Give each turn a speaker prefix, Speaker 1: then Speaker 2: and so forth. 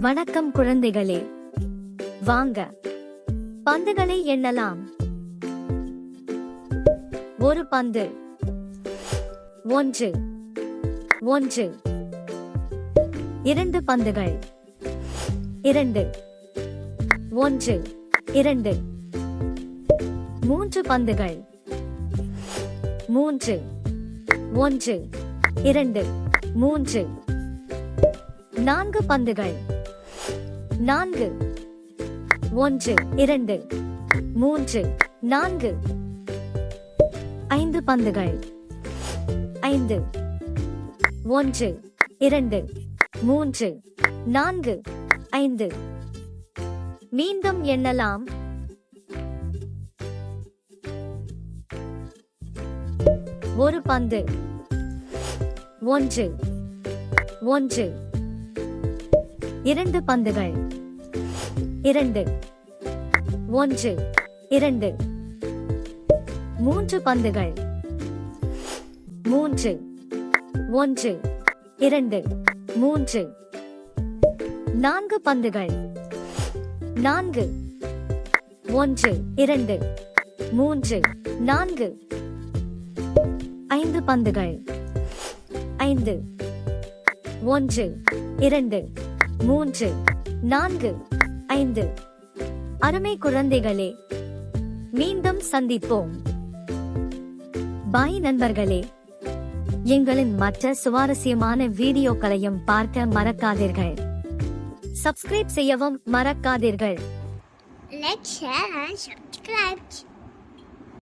Speaker 1: வணக்கம் குழந்தைகளே, வாங்க பந்துகளை எண்ணலாம். ஒரு பந்து, 1 1. 2 பந்துகள், 2 1 2. 3 பந்துகள், 3 1 2 3. 4 பந்துகள், 4 1 2 3 4. 5 பந்துகள், 5 1 2 3 4 5. மீண்டும் எண்ணலாம். ஒரு பந்து, 1 1. 2 பந்துகள், 2 1 2. 3 பந்துகள், 3 1 2 3. 4 பந்துகள், 4 1 2 3 4. 5 பந்துகள், 5 1 2 3 4 5. அருமை குழந்தைகளே, மீண்டும் சந்திப்போம். பாய் நண்பர்களே. எங்களின் மற்ற சுவாரஸ்யமான வீடியோக்களையும் பார்க்க மறக்காதீர்கள். சப்ஸ்கிரைப் செய்யவும் மறக்காதீர்கள்.
Speaker 2: Like, share and subscribe.